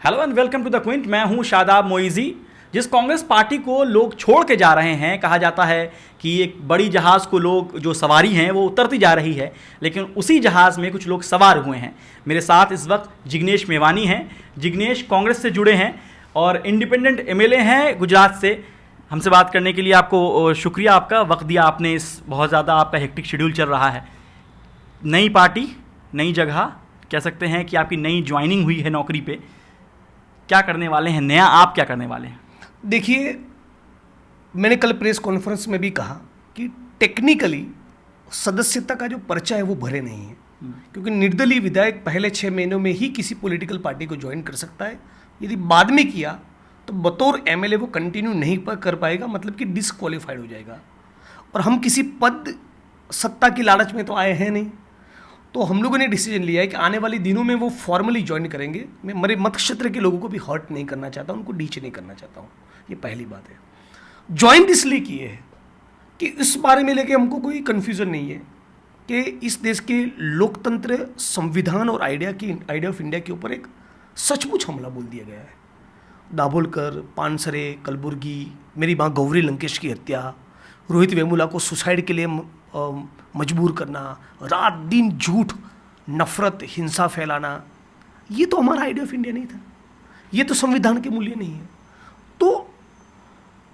Hello and welcome to the Quint. मैं हूं शादाब मोइजी। जिस कांग्रेस पार्टी को लोग छोड़ के जा रहे हैं, कहा जाता है कि एक बड़ी जहाज़ को लोग जो सवारी हैं वो उतरती जा रही है, लेकिन उसी जहाज़ में कुछ लोग सवार हुए हैं। मेरे साथ इस वक्त जिग्नेश मेवानी हैं। जिग्नेश कांग्रेस से जुड़े हैं और इंडिपेंडेंट एमएलए हैं गुजरात से। हमसे बात करने के लिए आपको शुक्रिया, आपका वक्त दिया आपने। इस बहुत ज़्यादा आपका हेक्टिक शेड्यूल चल रहा है। नई पार्टी, नई जगह, कह सकते हैं कि आपकी नई ज्वाइनिंग हुई है नौकरी पे। क्या करने वाले हैं नया, आप क्या करने वाले हैं? देखिए, मैंने कल प्रेस कॉन्फ्रेंस में भी कहा कि टेक्निकली सदस्यता का जो पर्चा है वो भरे नहीं है, क्योंकि निर्दलीय विधायक पहले 6 महीनों में ही किसी पॉलिटिकल पार्टी को ज्वाइन कर सकता है। यदि बाद में किया तो बतौर एमएलए वो कंटिन्यू नहीं कर पाएगा, मतलब कि डिसक्वालीफाइड हो जाएगा। और हम किसी पद सत्ता की लालच में तो आए हैं नहीं, तो हम लोगों ने डिसीजन लिया है कि आने वाले दिनों में वो फॉर्मली ज्वाइन करेंगे। मैं मेरे मत क्षेत्र के लोगों को भी हर्ट नहीं करना चाहता, उनको डीच नहीं करना चाहता हूँ। ये पहली बात है। ज्वाइन इसलिए किए है कि इस बारे में लेके हमको कोई कन्फ्यूज़न नहीं है कि इस देश के लोकतंत्र, संविधान और आइडिया ऑफ इंडिया के ऊपर एक सचमुच हमला बोल दिया गया है। दाभोलकर, पानसरे, कलबुर्गी, मेरी माँ गौरी लंकेश की हत्या, रोहित वेमुला को सुसाइड के लिए मजबूर करना, रात दिन झूठ, नफरत, हिंसा फैलाना, ये तो हमारा आइडिया ऑफ इंडिया नहीं था। ये तो संविधान के मूल्य नहीं है। तो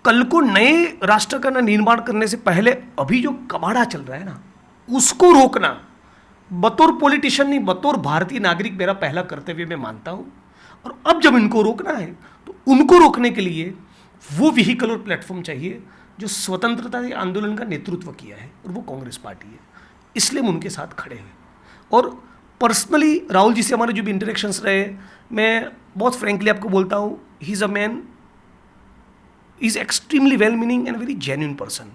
कल को नए राष्ट्र का निर्माण करने से पहले अभी जो कबाड़ा चल रहा है ना, उसको रोकना बतौर पॉलिटिशियन नहीं, बतौर भारतीय नागरिक मेरा पहला कर्तव्य मैं मानता हूँ। और अब जब इनको रोकना है तो उनको रोकने के लिए वो व्हीकल और प्लेटफॉर्म चाहिए जो स्वतंत्रता के आंदोलन का नेतृत्व किया है, और वो कांग्रेस पार्टी है। इसलिए हम उनके साथ खड़े हैं। और पर्सनली राहुल जी से हमारे जो भी इंटरेक्शंस रहे, मैं बहुत फ्रेंकली आपको बोलता हूँ, he is a man, is extremely well meaning and very genuine person.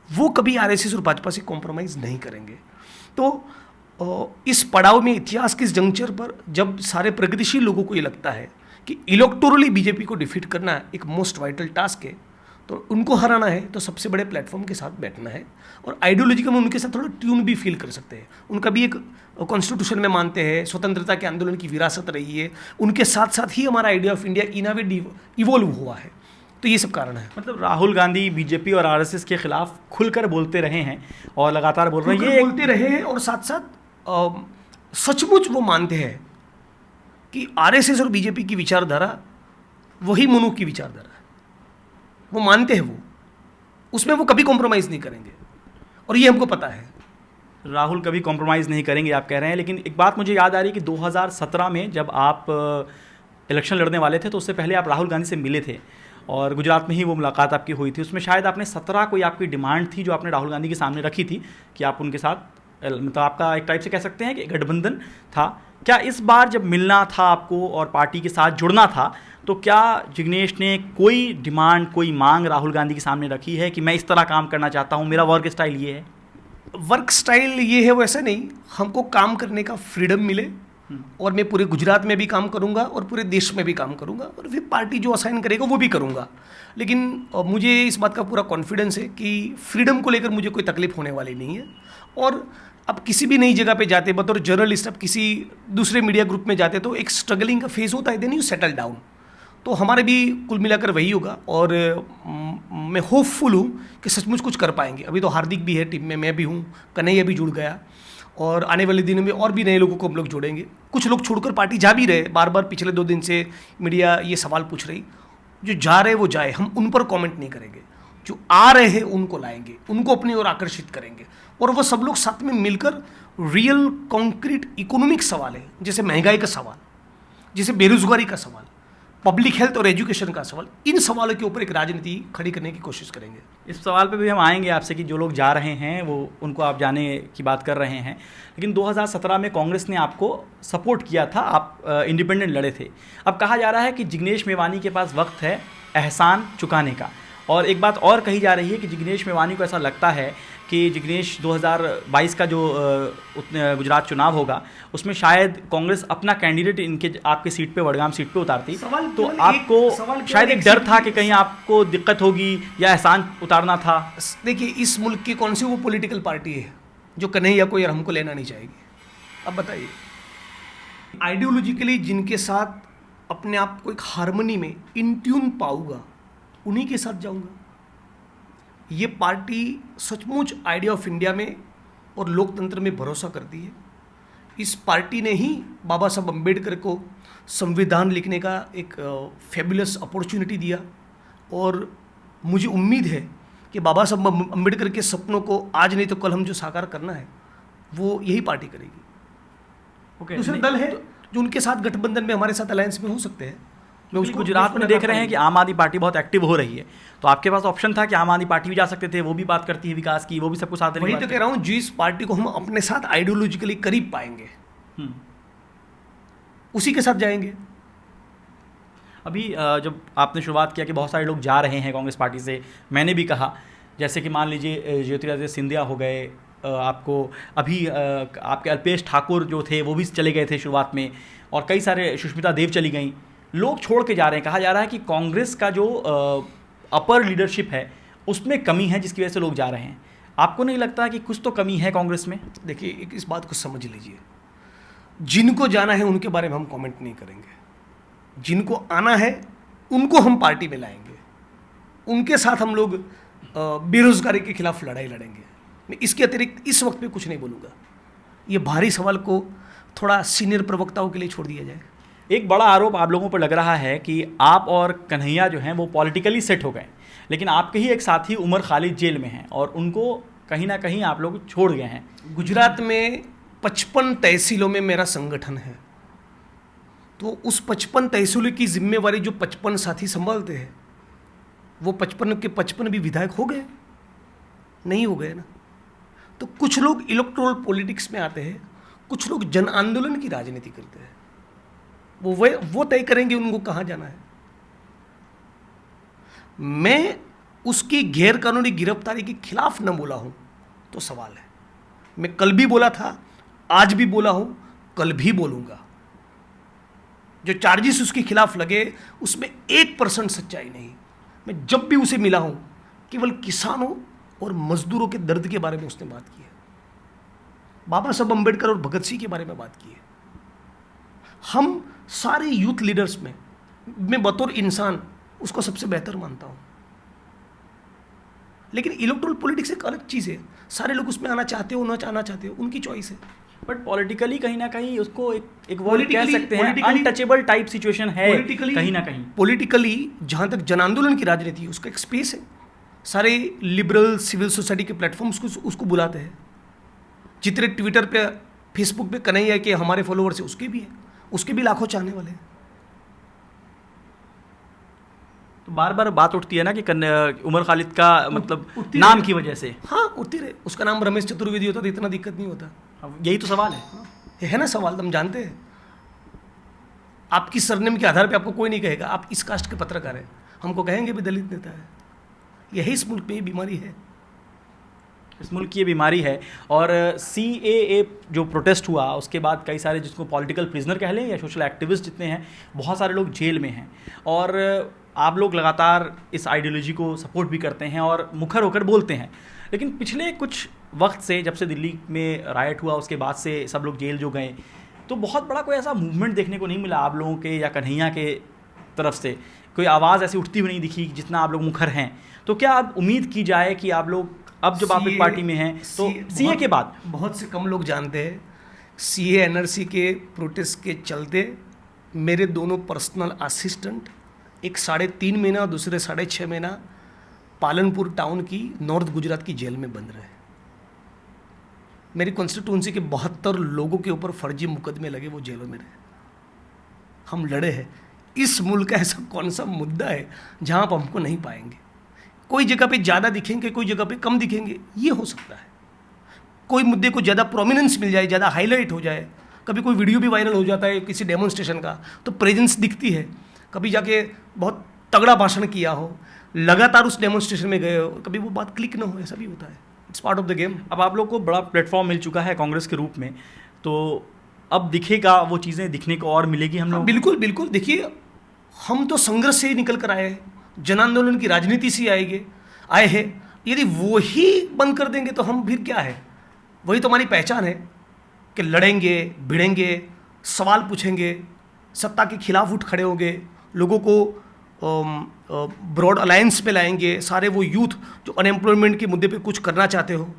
वो कभी आरएसएस और भाजपा से कॉम्प्रोमाइज़ नहीं करेंगे। तो इस पड़ाव में, इतिहास के इस जंक्चर पर, जब सारे प्रगतिशील लोगों को ये लगता है कि इलेक्टोरली बीजेपी को डिफीट करना एक मोस्ट वाइटल टास्क है, तो उनको हराना है, तो सबसे बड़े प्लेटफॉर्म के साथ बैठना है। और आइडियोलॉजी में उनके साथ थोड़ा ट्यून भी फील कर सकते हैं। उनका भी एक कॉन्स्टिट्यूशन में मानते हैं, स्वतंत्रता के आंदोलन की विरासत रही है, उनके साथ साथ ही हमारा idea of India in a way evolve हुआ है। तो ये सब कारण है। मतलब राहुल गांधी बीजेपी और आरएसएस के खिलाफ खुलकर बोलते रहे हैं और लगातार बोल रहे हैं, ये बोलते रहे हैं, और साथ साथ सचमुच वो मानते हैं कि आरएसएस और बीजेपी की विचारधारा वही मनु की विचारधारा है। वो मानते हैं, वो उसमें वो कभी कॉम्प्रोमाइज़ नहीं करेंगे, और ये हमको पता है। राहुल कभी कॉम्प्रोमाइज़ नहीं करेंगे आप कह रहे हैं। लेकिन एक बात मुझे याद आ रही है कि 2017 में जब आप इलेक्शन लड़ने वाले थे, तो उससे पहले आप राहुल गांधी से मिले थे और गुजरात में ही वो मुलाकात आपकी हुई थी। उसमें शायद आपने 17 कोई आपकी डिमांड थी जो आपने राहुल गांधी के सामने रखी थी कि आप उनके साथ, मतलब आपका एक टाइप से कह सकते हैं कि गठबंधन था। क्या इस बार जब मिलना था आपको और पार्टी के साथ जुड़ना था, तो क्या जिग्नेश ने कोई डिमांड, कोई मांग राहुल गांधी के सामने रखी है कि मैं इस तरह काम करना चाहता हूँ, मेरा वर्क स्टाइल ये है? वर्क स्टाइल ये है, वैसा नहीं। हमको काम करने का फ्रीडम मिले, और मैं पूरे गुजरात में भी काम करूंगा और पूरे देश में भी काम करूंगा, और फिर पार्टी जो असाइन करेगा वो भी करूंगा। लेकिन मुझे इस बात का पूरा कॉन्फिडेंस है कि फ्रीडम को लेकर मुझे कोई तकलीफ होने वाली नहीं है। और अब किसी भी नई जगह पे जाते, बतौर जर्नलिस्ट, अब किसी दूसरे मीडिया ग्रुप में जाते, तो एक स्ट्रगलिंग का फेज होता है, देन यू सेटल डाउन। तो हमारे भी कुल मिलाकर वही होगा, और मैं होपफुल हूँ कि सचमुच कुछ कर पाएंगे। अभी तो हार्दिक भी है टीम में, मैं भी हूँ, कन्हैया भी जुड़ गया, और आने वाले दिनों में और भी नए लोगों को हम लोग जोड़ेंगे। कुछ लोग छोड़कर पार्टी जा भी रहे, बार बार पिछले 2 दिन से मीडिया ये सवाल पूछ रही। जो जा रहे वो जाए, हम उन पर कमेंट नहीं करेंगे। जो आ रहे हैं उनको लाएंगे, उनको अपनी ओर आकर्षित करेंगे, और वो सब लोग साथ में मिलकर रियल कॉन्क्रीट इकोनॉमिक सवाल है, जैसे महंगाई का सवाल, जैसे बेरोजगारी का सवाल, पब्लिक हेल्थ और एजुकेशन का सवाल, इन सवालों के ऊपर एक राजनीति खड़ी करने की कोशिश करेंगे। इस सवाल पे भी हम आएंगे आपसे कि जो लोग जा रहे हैं वो, उनको आप जाने की बात कर रहे हैं। लेकिन 2017 में कांग्रेस ने आपको सपोर्ट किया था, आप इंडिपेंडेंट लड़े थे। अब कहा जा रहा है कि जिग्नेश मेवानी के पास वक्त है एहसान चुकाने का। और एक बात और कही जा रही है कि जिग्नेश मेवानी को ऐसा लगता है कि जिग्नेश 2022 का जो गुजरात चुनाव होगा, उसमें शायद कांग्रेस अपना कैंडिडेट इनके आपके सीट पे, वडगाम सीट पे उतारती, तो आपको शायद एक डर था कि कहीं आपको दिक्कत होगी या एहसान उतारना था। देखिए, इस मुल्क की कौन सी वो पॉलिटिकल पार्टी है जो कन्हैया को या हमको लेना नहीं चाहेगी? अब बताइए, आइडियोलॉजिकली जिनके साथ अपने आप को एक हार्मनी में इन ट्यून पाऊंगा, उन्हीं के साथ जाऊंगा। ये पार्टी सचमुच आइडिया ऑफ इंडिया में और लोकतंत्र में भरोसा करती है। इस पार्टी ने ही बाबा साहब अम्बेडकर को संविधान लिखने का एक फेबुलस अपॉर्चुनिटी दिया, और मुझे उम्मीद है कि बाबा साहब अम्बेडकर के सपनों को आज नहीं तो कल हम जो साकार करना है वो यही पार्टी करेगी। ओके, दूसरे दल है जो उनके साथ गठबंधन में हमारे साथ अलायंस में हो सकते हैं। मैं उसको गुजरात में देख रहे हैं कि आम आदमी पार्टी बहुत एक्टिव हो रही है, तो आपके पास ऑप्शन था कि आम आदमी पार्टी भी जा सकते थे, वो भी बात करती है विकास की, वो भी सबको साथ देने की वही तो कह रहा हूँ, जिस पार्टी को हम अपने साथ आइडियोलॉजिकली करीब पाएंगे उसी के साथ जाएंगे। अभी जब आपने शुरुआत किया कि बहुत सारे लोग जा रहे हैं कांग्रेस पार्टी से, मैंने भी कहा, जैसे कि मान लीजिए ज्योतिरादित्य सिंधिया हो गए, आपको अभी आपके अल्पेश ठाकुर जो थे वो भी चले गए थे शुरुआत में, और कई सारे, सुष्मिता देव चली गई, लोग छोड़ के जा रहे हैं। कहा जा रहा है कि कांग्रेस का जो अपर लीडरशिप है उसमें कमी है जिसकी वजह से लोग जा रहे हैं। आपको नहीं लगता कि कुछ तो कमी है कांग्रेस में? देखिए, एक इस बात को समझ लीजिए, जिनको जाना है उनके बारे में हम कमेंट नहीं करेंगे, जिनको आना है उनको हम पार्टी में लाएंगे, उनके साथ हम लोग बेरोजगारी के खिलाफ लड़ाई लड़ेंगे। मैं इसके अतिरिक्त इस वक्त पे कुछ नहीं बोलूँगा। ये भारी सवाल को थोड़ा सीनियर प्रवक्ताओं के लिए छोड़ दिया जाए। एक बड़ा आरोप आप लोगों पर लग रहा है कि आप और कन्हैया जो हैं वो पॉलिटिकली सेट हो गए, लेकिन आपके ही एक साथी उमर खालिद जेल में हैं और उनको कहीं ना कहीं आप लोग छोड़ गए हैं। गुजरात में 55 तहसीलों में मेरा संगठन है, तो उस 55 तहसीलों की जिम्मेवारी जो 55 साथी संभालते हैं, वो 55 के 55 भी विधायक हो गए? नहीं हो गए ना। तो कुछ लोग इलेक्टोरल पॉलिटिक्स में आते हैं, कुछ लोग जन आंदोलन की राजनीति करते हैं। वो तय करेंगे उनको कहाँ जाना है। मैं उसकी गैर कानूनी गिरफ्तारी के खिलाफ न बोला हूं तो सवाल है। मैं कल भी बोला था, आज भी बोला हूं, कल भी बोलूंगा। जो चार्जेस उसके खिलाफ लगे उसमें 1% सच्चाई नहीं। मैं जब भी उसे मिला हूं, केवल किसानों और मजदूरों के दर्द के बारे में उसने बात की है, बाबा साहब अम्बेडकर और भगत सिंह के बारे में बात की है। हम सारे यूथ लीडर्स में मैं बतौर इंसान उसको सबसे बेहतर मानता हूं। लेकिन इलेक्टोरल पॉलिटिक्स एक अलग चीज़ है। सारे लोग उसमें आना चाहते हो, ना आना चाहते हो, उनकी चॉइस है। बट पॉलिटिकली कहीं ना कहीं उसको एक वर्ड कह सकते हैं, अनटचेबल टाइप सिचुएशन है कहीं ना कहीं। पॉलिटिकली जहां तक जन आंदोलन की राजनीति है, उसका एक स्पेस है। सारे लिबरल सिविल सोसाइटी के प्लेटफॉर्म्स उसको बुलाते हैं। जितने ट्विटर पे, फेसबुक पे कन्हैया के हमारे फॉलोअर्स है, उसके भी लाखों चाहने वाले हैं। तो बार बार बात उठती है ना कि उमर खालिद का मतलब नाम की वजह से। हाँ, उठती रहे। उसका नाम रमेश चतुर्वेदी होता तो इतना दिक्कत नहीं होता। यही तो सवाल है ना सवाल। हम जानते हैं आपकी सरनेम के आधार पे आपको कोई नहीं कहेगा आप इस कास्ट के पत्रकार हैं, हमको कहेंगे भी दलित नेता है। यही इस मुल्क में ये बीमारी है, इस मुल्क की ये बीमारी है। और CAA जो प्रोटेस्ट हुआ उसके बाद कई सारे, जिसको पॉलिटिकल प्रिजनर कह लें या सोशल एक्टिविस्ट जितने हैं, बहुत सारे लोग जेल में हैं। और आप लोग लगातार इस आइडियोलॉजी को सपोर्ट भी करते हैं और मुखर होकर बोलते हैं, लेकिन पिछले कुछ वक्त से, जब से दिल्ली में राइट हुआ उसके बाद से सब लोग जेल जो गए, तो बहुत बड़ा कोई ऐसा मूवमेंट देखने को नहीं मिला आप लोगों के या कन्हैया के तरफ से। कोई आवाज़ ऐसी उठती हुई नहीं दिखी जितना आप लोग मुखर हैं। तो क्या अब उम्मीद की जाए कि आप लोग अब जब आप एक पार्टी में हैं तो CA के बाद, बहुत से कम लोग जानते हैं, CA NRC के प्रोटेस्ट के चलते मेरे दोनों पर्सनल असिस्टेंट एक 3.5 महीना और दूसरे 6.5 महीना पालनपुर टाउन की नॉर्थ गुजरात की जेल में बंद रहे। मेरी कॉन्स्टिट्यूंसी के 72 लोगों के ऊपर फर्जी मुकदमे लगे, वो जेलों में रहे। हम लड़े हैं। इस मुल्क का ऐसा कौन सा मुद्दा है जहां आप हमको नहीं पाएंगे? कोई जगह पे ज़्यादा दिखेंगे, कोई जगह पे कम दिखेंगे, ये हो सकता है। कोई मुद्दे को ज़्यादा प्रोमिनेंस मिल जाए, ज़्यादा हाईलाइट हो जाए। कभी कोई वीडियो भी वायरल हो जाता है किसी डेमोन्स्ट्रेशन का, तो प्रेजेंस दिखती है। कभी जाके बहुत तगड़ा भाषण किया हो, लगातार उस डेमोन्स्ट्रेशन में गए हो, कभी वो बात क्लिक ना हो, ऐसा भी होता है। It's part of the game. अब आप लोग को बड़ा प्लेटफॉर्म मिल चुका है कांग्रेस के रूप में, तो अब दिखेगा, वो चीज़ें दिखने को और मिलेगी हम लोग। बिल्कुल बिल्कुल। देखिए, हम तो संघर्ष से ही निकल कर आए हैं, जन आंदोलन की राजनीति से आए हैं। यदि वो ही बंद कर देंगे तो हम फिर क्या है? वही तो हमारी पहचान है कि लड़ेंगे, भिड़ेंगे, सवाल पूछेंगे, सत्ता के खिलाफ उठ खड़े होंगे, लोगों को ब्रॉड अलायंस पे लाएंगे, सारे वो यूथ जो अनएम्प्लॉयमेंट के मुद्दे पे कुछ करना चाहते हो,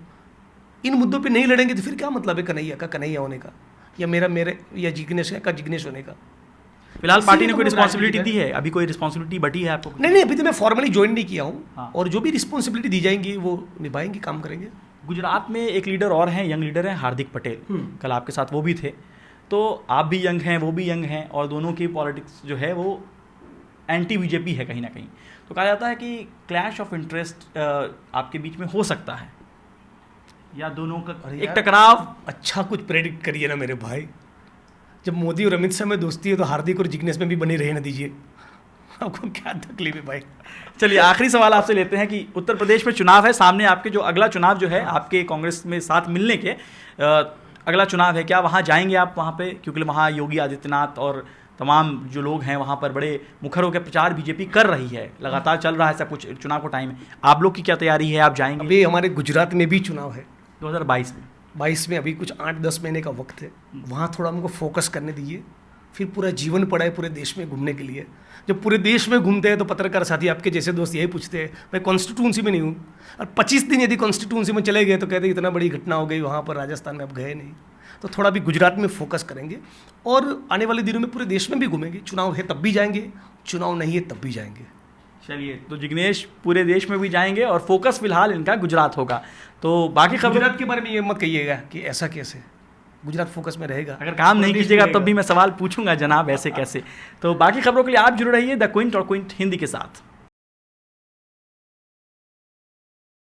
इन मुद्दों पे नहीं लड़ेंगे तो फिर क्या मतलब है कन्हैया का कन्हैया होने का, या मेरे या जिग्नेश का जिग्नेश होने का। फिलहाल पार्टी ने इसीलिए कोई तो रिस्पॉन्सिबिलिटी राजनीति दी है? अभी कोई रिस्पॉन्सिबिलिटी बटी है आपको? नहीं अभी तो मैं फॉर्मली ज्वाइन नहीं किया हूँ। हाँ। और जो भी रिस्पॉन्सिबिलिटी दी जाएंगी वो निभाएंगे, काम करेंगे। गुजरात में एक लीडर और हैं, यंग लीडर हैं, हार्दिक पटेल। कल आपके साथ वो भी थे, तो आप भी यंग हैं, वो भी यंग हैं, और दोनों की पॉलिटिक्स जो है वो एंटी बीजेपी है कहीं ना कहीं। तो कहा जाता है कि क्लैश ऑफ इंटरेस्ट आपके बीच में हो सकता है, या दोनों का एक टकराव। अच्छा कुछ प्रेडिक्ट करिए ना मेरे भाई, जब मोदी और अमित शाह में दोस्ती है तो हार्दिक और जिग्नेश में भी बनी रहे ना दीजिए, आपको क्या तकलीफ है भाई। चलिए आखिरी सवाल आपसे लेते हैं कि उत्तर प्रदेश में चुनाव है सामने आपके, जो अगला चुनाव जो है आपके कांग्रेस में साथ मिलने के अगला चुनाव है, क्या वहाँ जाएंगे आप वहाँ पे? क्योंकि वहाँ योगी आदित्यनाथ और तमाम जो लोग हैं वहाँ पर बड़े मुखर होकर प्रचार बीजेपी कर रही है, लगातार चल रहा है, सब कुछ चुनाव का टाइम है। आप लोग की क्या तैयारी है, आप जाएंगे? अभी हमारे गुजरात में भी चुनाव है 2022 में। 22 में, अभी कुछ 8-10 महीने का वक्त है, वहाँ थोड़ा हमको फोकस करने दीजिए। फिर पूरा जीवन पड़ा है पूरे देश में घूमने के लिए। जब पूरे देश में घूमते हैं तो पत्रकार साथी आपके जैसे दोस्त यही पूछते हैं, मैं कॉन्स्टिट्यूंसी में नहीं हूँ, और 25 दिन यदि कॉन्स्टिट्यूंसी में चले गए तो कहते इतना बड़ी घटना हो गई वहाँ पर राजस्थान में, अब गए नहीं। तो थोड़ा भी गुजरात में फोकस करेंगे, और आने वाले दिनों में पूरे देश में भी घूमेंगे। चुनाव है तब भी जाएंगे, चुनाव नहीं है तब भी जाएंगे। चलिए, तो जिग्नेश पूरे देश में भी जाएंगे और फोकस फिलहाल इनका गुजरात होगा। तो बाकी खबरों गुजरात के बारे में ये मत कहिएगा कि ऐसा कैसे, गुजरात फोकस में रहेगा। अगर काम नहीं कीजिएगा तब भी मैं सवाल पूछूंगा जनाब ऐसे कैसे। तो बाकी खबरों के लिए आप जुड़े रहिए द क्विंट और क्विंट हिंदी के साथ।